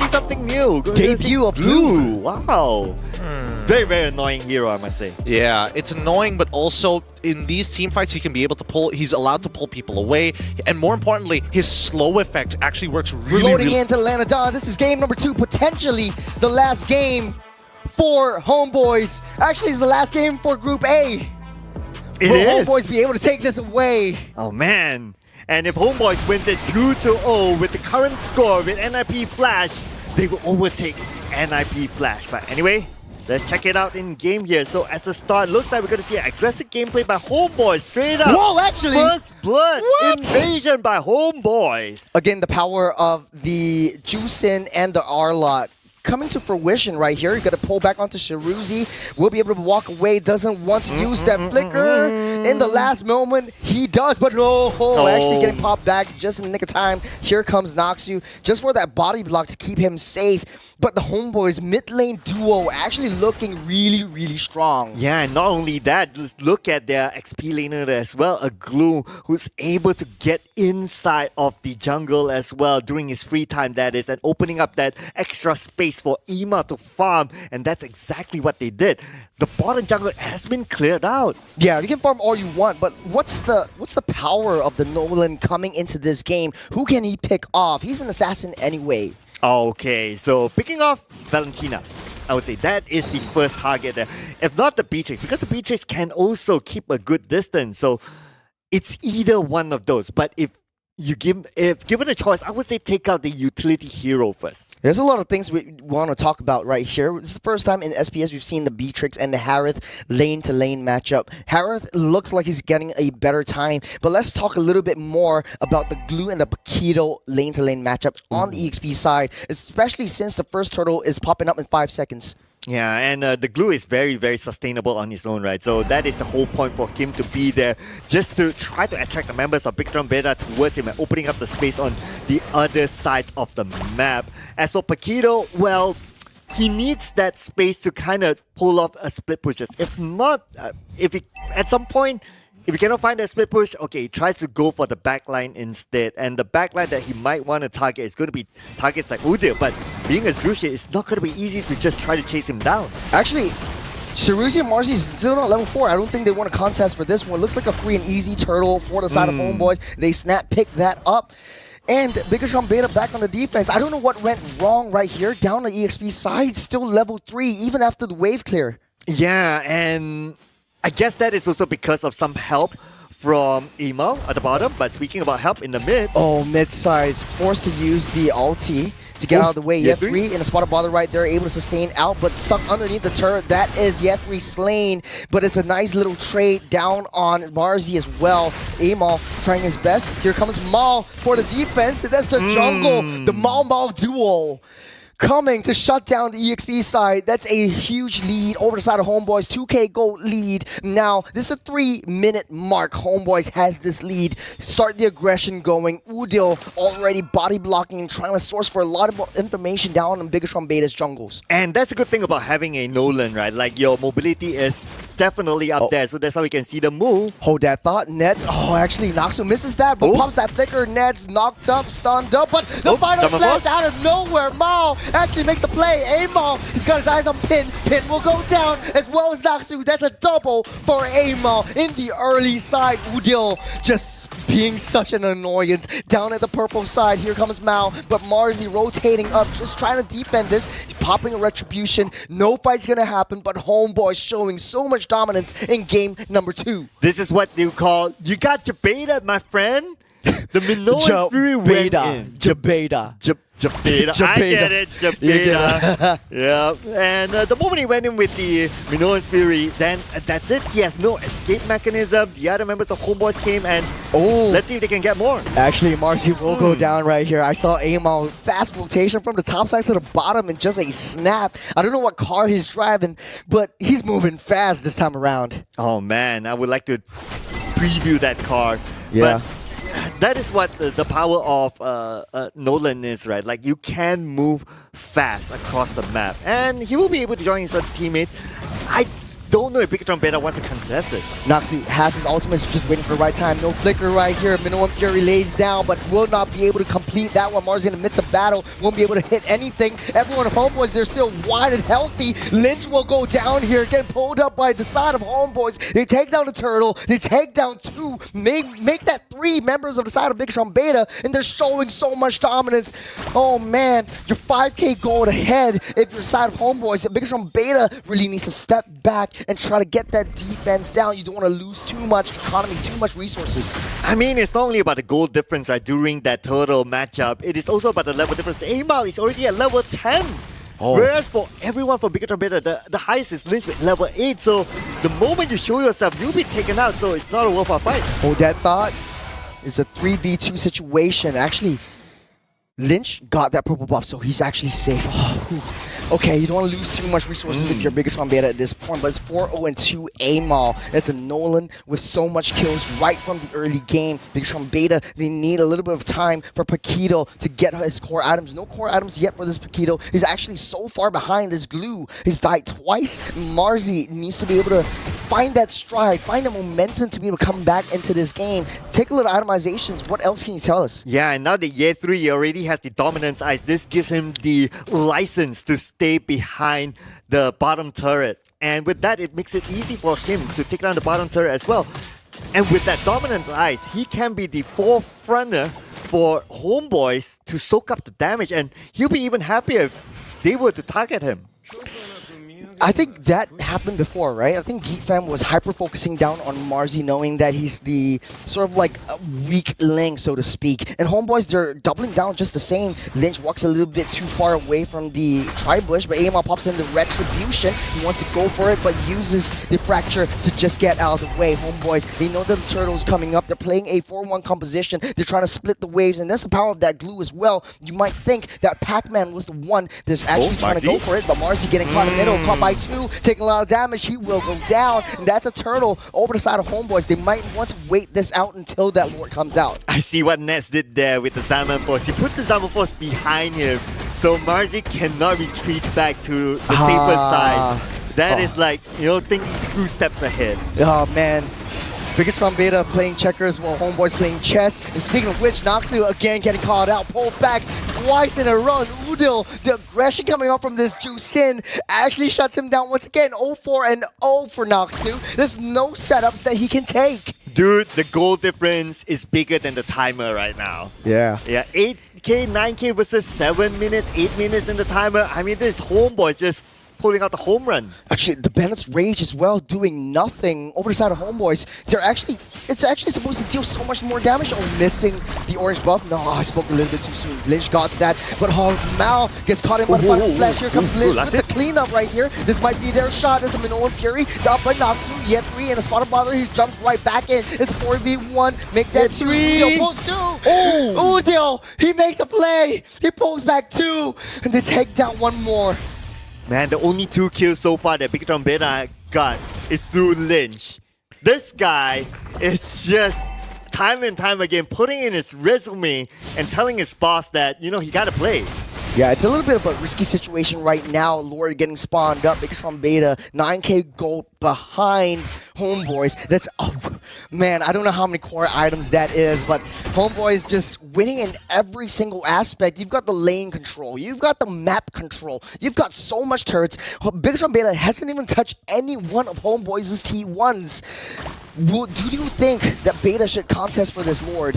see something new. Debut of Blue. Wow. Very, very annoying hero, I must say. Yeah, it's annoying, but also in these team fights, he can be able to pull. He's allowed to pull people away, and more importantly, his slow effect actually works really. Reloading into Lanadon. This is game number 2, potentially the last game for Homeboys. Actually, it's the last game for Group A. Will Homeboys be able to take this away? Oh man. And if Homeboys wins it 2-0 with the current score with NIP Flash, they will overtake NIP Flash. But anyway, let's check it out in game here. So as a start, looks like we're going to see an aggressive gameplay by Homeboys. Straight up. Whoa, actually. First blood invasion by Homeboys. Again, the power of the Juicin and the R-Lot coming to fruition right here. You're going to pull back onto Shiruzi. Will be able to walk away. Doesn't want to use that flicker. In the last moment, he does. But no, actually getting popped back just in the nick of time. Here comes Noxu just for that body block to keep him safe. But the Homeboys mid lane duo actually looking really, really strong. Yeah, and not only that, just look at their XP laner as well. A Glue who's able to get inside of the jungle as well during his free time, that is, and opening up that extra space for Ima to farm, and that's exactly what they did. The bottom jungle has been cleared out. Yeah, you can farm all you want, but what's the power of the Nolan coming into this game? Who can he pick off? He's an assassin anyway. Okay, so picking off Valentina, I would say that is the first target there. If not the Beatrix, because the Beatrix can also keep a good distance, so it's either one of those. But if given a choice, I would say take out the utility hero first. There's a lot of things we want to talk about right here. This is the first time in SPS we've seen the Beatrix and the Harith lane-to-lane matchup. Harith looks like he's getting a better time, but let's talk a little bit more about the Glue and the Paquito lane-to-lane matchup on the EXP side, especially since the first turtle is popping up in 5 seconds. Yeah, and the Glue is very, very sustainable on his own, right? So that is the whole point for him to be there, just to try to attract the members of BIGETRON Beta towards him and opening up the space on the other sides of the map. As for Paquito, well, he needs that space to kind of pull off a split pushes. If not, at some point, if he cannot find that split push, okay, he tries to go for the backline instead. And the backline that he might want to target is going to be targets like Udil. But being a Zrushi, it's not going to be easy to just try to chase him down. Actually, Shiruzi and Marcy is still not level 4. I don't think they want a contest for this one. Looks like a free and easy turtle for the side of Homeboys. They snap pick that up. And BIGETRON Beta back on the defense. I don't know what went wrong right here. Down the EXP side, still level 3, even after the wave clear. Yeah, and I guess that is also because of some help from Emo at the bottom. But speaking about help in the mid. Oh, mid side's forced to use the ulti to get out of the way. Yethri in a spot of bother right there, able to sustain out, but stuck underneath the turret. That is Yethri slain, but it's a nice little trade down on Marzi as well. Amal trying his best. Here comes Mal for the defense. That's the jungle, the Mal duo coming to shut down the EXP side. That's a huge lead over the side of Homeboys. 2K gold lead. Now, this is a 3-minute mark. Homeboys has this lead. Start the aggression going. Udil already body blocking and trying to source for a lot of information down on BIGETRON Beta's jungles. And that's a good thing about having a Nolan, right? Like, your mobility is definitely up there, so that's how we can see the move. Hold that thought. Nets, actually, Noxu misses that, but pops that flicker. Nets knocked up, stunned up, but the final slash out of nowhere. Mao actually makes the play. Amal, he's got his eyes on Pin. Pin will go down as well as Noxu. That's a double for Amal in the early side. Udil just being such an annoyance. Down at the purple side, here comes Mao, but Marzi rotating up, just trying to defend this. Popping a retribution. No fight's gonna happen, but Homeboy showing so much dominance in game number 2. This is what you call, you got Jabeta, my friend. The Minoan Fury went in. Jabeta. Jabeta. I get it, Jabeta. Yeah. And the moment he went in with the Minoan's Fury, then that's it. He has no escape mechanism. The other members of Homeboys came and let's see if they can get more. Actually, Marcy will go down right here. I saw Amal fast rotation from the top side to the bottom and just a snap. I don't know what car he's driving, but he's moving fast this time around. Oh man, I would like to preview that car. Yeah. But that is what the power of Nolan is, right? Like, you can move fast across the map. And he will be able to join his other teammates. I don't know if BIGETRON Beta wants to contest this. Noxu has his ultimates, just waiting for the right time. No flicker right here. Minimum Fury lays down, but will not be able to complete that one. Mars in the midst of battle, won't be able to hit anything. Everyone of Homeboys, they're still wide and healthy. Lynch will go down here, get pulled up by the side of Homeboys. They take down the turtle, they take down two, make that three members of the side of BIGETRON Beta, and they're showing so much dominance. Oh man, you're 5k gold ahead if you're side of Homeboys. BIGETRON Beta really needs to step back and try to get that defense down. You don't want to lose too much economy, too much resources. I mean, it's not only about the goal difference, right, during that turtle matchup. It is also about the level difference. Amal is already at level 10. Whereas for everyone from BIGETRON Beta, the highest is Lynch with level 8. So the moment you show yourself, you'll be taken out. So it's not a worthwhile fight. Hold that thought. It's a 3v2 situation. Actually, Lynch got that purple buff, so he's actually safe. Okay, you don't want to lose too much resources if you're BIGETRON Beta at this point, but it's 4-0-2 Amal. That's a Nolan with so much kills right from the early game. BIGETRON Beta, they need a little bit of time for Paquito to get his core items. No core items yet for this Paquito. He's actually so far behind this glue. He's died twice. Marzi needs to be able to find that stride, find the momentum to be able to come back into this game. Take a little itemizations. What else can you tell us? Yeah, and now that Year 3 already has the dominance ice, this gives him the license to stay behind the bottom turret. And with that, it makes it easy for him to take down the bottom turret as well. And with that dominance ice, he can be the forefronter for Homeboys to soak up the damage. And he'll be even happier if they were to target him. I think that happened before, right? I think GeekFam was hyper-focusing down on Marzi, knowing that he's the sort of like a weak link, so to speak. And Homeboys, they're doubling down just the same. Lynch walks a little bit too far away from the tri-bush, but Amal pops in the retribution. He wants to go for it, but uses the fracture to just get out of the way. Homeboys, they know that the turtle's coming up. They're playing a 4-1 composition. They're trying to split the waves, and that's the power of that glue as well. You might think that Pac-Man was the one that's actually trying to go for it, but Marzi getting caught in the middle, caught by two, taking a lot of damage. He will go down, and that's a turtle over the side of Homeboys. They might want to wait this out until that Lord comes out. I see what Nets did there with the Zaman Force. He put the Zaman Force behind him, so Marzi cannot retreat back to the safer side. That is like, you know, thinking 2 steps ahead. Oh man. BIGETRON Beta playing checkers while Homeboys playing chess. And speaking of which, Noxu again getting called out, pulled back twice in a row. And Udil, the aggression coming up from this Jusin actually shuts him down once again. 0-4-0 for Noxu. There's no setups that he can take. Dude, the goal difference is bigger than the timer right now. Yeah. Yeah, 8k, 9k versus 7 minutes, 8 minutes in the timer. I mean, this Homeboys just pulling out the home run. Actually, the Bennett's Rage as well, doing nothing over the side of Homeboys. It's actually supposed to deal so much more damage. Oh, missing the orange buff. No, I spoke a little bit too soon. Lynch got that, but Mal gets caught in by the final slash. Here comes Lynch with the cleanup right here. This might be their shot. There's a Minoan Fury. Down by Noxu. Yet 3 and a spot of bother. He jumps right back in. It's a 4v1. Make that 2. Udil pulls 2. Oh, Udil, he makes a play. He pulls back 2, and they take down 1 more. Man, the only 2 kills so far that BIGETRON Beta got is through Lynch. This guy is just time and time again putting in his resume and telling his boss that, you know, he gotta play. Yeah, it's a little bit of a risky situation right now. Lord getting spawned up. BIGETRON Beta, 9k gold behind Homeboys. That's, oh man, I don't know how many core items that is, but Homeboys just winning in every single aspect. You've got the lane control. You've got the map control. You've got so much turrets. BIGETRON Beta hasn't even touched any one of Homeboys' T1s. Do you think that Beta should contest for this Lord?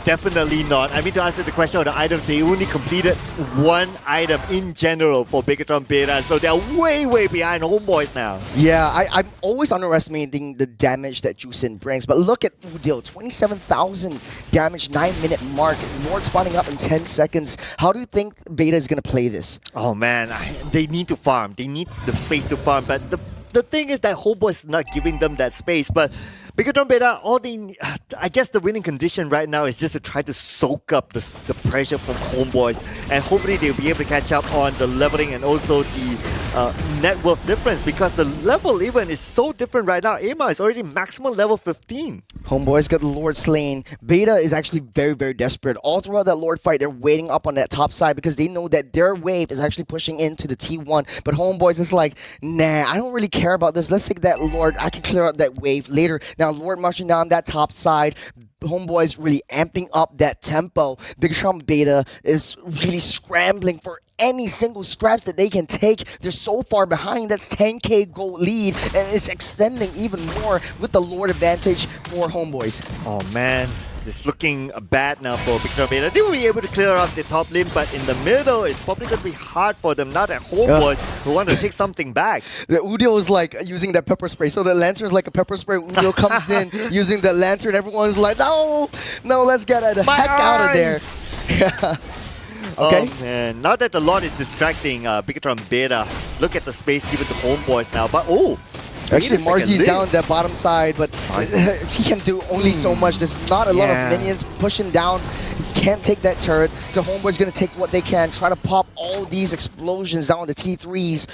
Definitely not. I mean, to answer the question of the items, they only completed 1 item in general for BIGETRON Beta, so they're way, way behind Homeboys now. Yeah, I'm always underestimating the damage that Jusin brings, but look at Udil, 27,000 damage, 9-minute mark, Lord spawning up in 10 seconds. How do you think Beta is going to play this? Oh man, they need to farm. They need the space to farm, but the thing is that Homeboys is not giving them that space, but BIGETRON Beta, I guess the winning condition right now is just to try to soak up the pressure from HOMEBOIS, and hopefully they'll be able to catch up on the leveling and also the net worth difference, because the level even is so different right now. Ama is already maximum level 15. HOMEBOIS got the Lord slain. Beta is actually very, very desperate. All throughout that Lord fight, they're waiting up on that top side because they know that their wave is actually pushing into the T1. But HOMEBOIS is like, nah, I don't really care about this. Let's take that Lord. I can clear out that wave later. Now, Lord marching down that top side. HOMEBOIS really amping up that tempo. BIGETRON Beta is really scrambling for any single scraps that they can take. They're so far behind. That's 10k gold lead, and it's extending even more with the Lord advantage for HOMEBOIS. Oh man, it's looking bad now for BIGETRON Beta. They will be able to clear off the top lane, but in the middle, it's probably going to be hard for them. Now that HOMEBOIS who want to take something back. The Udio is like using that pepper spray. So the lantern is like a pepper spray. Udio comes in using the lantern. Everyone's like, no, let's get the heck out of there. Okay. Oh man, now that the Lord is distracting BIGETRON Beta, look at the space given to HOMEBOIS now. But actually, Marzi's down that bottom side, but he can do only so much. There's not a lot of minions pushing down. He can't take that turret, so HOMEBOIS going to take what they can, try to pop all these explosions down the T3s.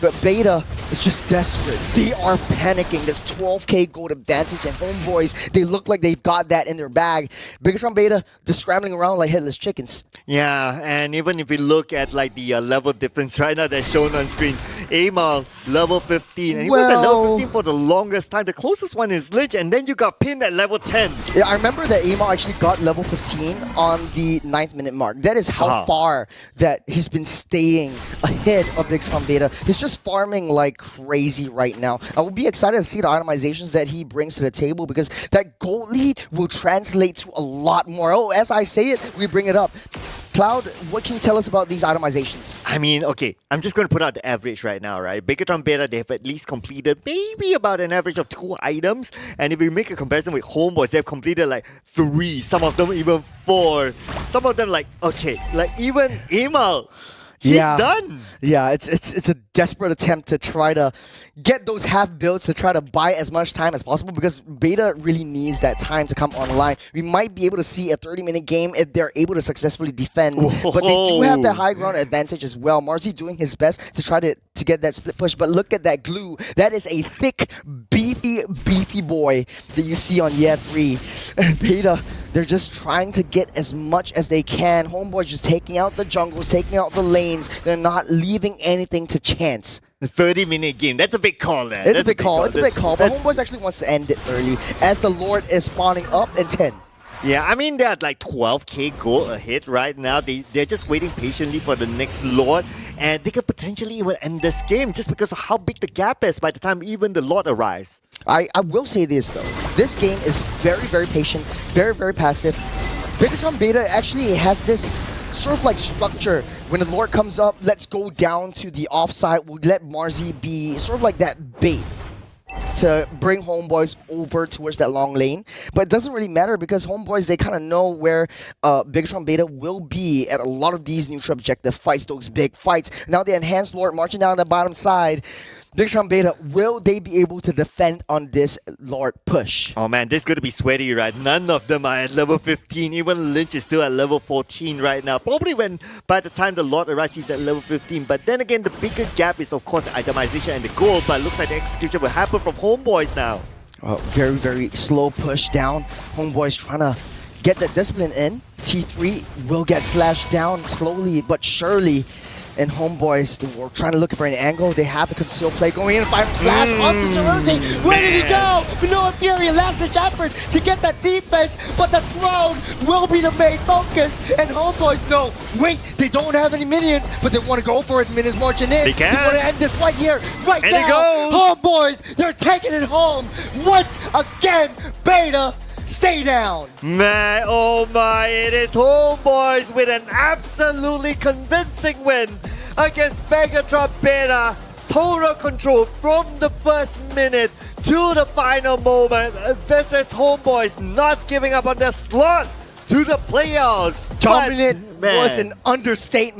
But Beta is just desperate. They are panicking. There's 12k gold advantage, and HOMEBOIS, they look like they've got that in their bag. BIGETRON Beta, just scrambling around like headless chickens. Yeah, and even if we look at like the level difference right now that's shown on screen, Ama level 15, and he was at level 15 for the longest time. The closest one is Lich, and then you got pinned at level 10. Yeah, I remember that Ama actually got level 15 on the 9th minute mark. That is how far that he's been staying ahead of BIGETRON Beta. He's just farming like crazy right now. I will be excited to see the itemizations that he brings to the table, because that gold lead will translate to a lot more. Oh, as I say it, we bring it up. Cloud, what can you tell us about these itemizations? I mean, okay, I'm just going to put out the average right now, right? BIGETRON Beta, they have at least completed maybe about an average of 2 items. And if we make a comparison with HOMEBOIS, they've completed like 3, some of them even 4. Some of them like, okay, like even Ama, he's done. Yeah, it's a desperate attempt to try to get those half builds, to try to buy as much time as possible, because Beta really needs that time to come online. We might be able to see a 30-minute game if they're able to successfully defend. But they do have the high ground advantage as well. Marzi doing his best to try to get that split push. But look at that glue. That is a thick, beefy boy that you see on Year 3. And Beta, they're just trying to get as much as they can. HOMEBOIS just taking out the jungles, taking out the lanes. They're not leaving anything to chance. The 30-minute game, that's a big call there. It's a big call, but HOMEBOIS actually wants to end it early as the Lord is spawning up in 10. Yeah, I mean, they're like 12k gold ahead right now. They're just waiting patiently for the next Lord, and they could potentially even end this game just because of how big the gap is by the time even the Lord arrives. I will say this though. This game is very, very patient, very, very passive. BIGETRON Beta actually has this sort of like structure. When the Lord comes up, let's go down to the offside. We'll let Marzi be sort of like that bait to bring HOMEBOIS over towards that long lane. But it doesn't really matter, because HOMEBOIS, they kind of know where BIGETRON Beta will be at a lot of these neutral objective fights, those big fights. Now the enhanced Lord marching down the bottom side. BIGETRON Beta, will they be able to defend on this Lord push? Oh man, this is going to be sweaty, right? None of them are at level 15. Even Lynch is still at level 14 right now. Probably by the time the Lord arrives, he's at level 15. But then again, the bigger gap is of course the itemization and the gold. But it looks like the execution will happen from HOMEBOIS now. Very, very slow push down. HOMEBOIS trying to get that discipline in. T3 will get slashed down slowly but surely. And HOMEBOIS, they were trying to look for an angle. They have the conceal play going in. Final slash onto Jersey. Where did he go? Noah Fury, last-ditch effort to get that defense, but the throne will be the main focus. And HOMEBOIS know, wait, they don't have any minions, but they want to go for it. Minions marching in. They can. They want to end this right here, right and now. It goes. HOMEBOIS, they're taking it home. Once again, Beta, stay down. Man, oh my, it is HOMEBOIS with an absolutely convincing win against BIGETRON Beta. Total control from the first minute to the final moment. This is HOMEBOIS not giving up on their slot to the playoffs. Dominant was an understatement.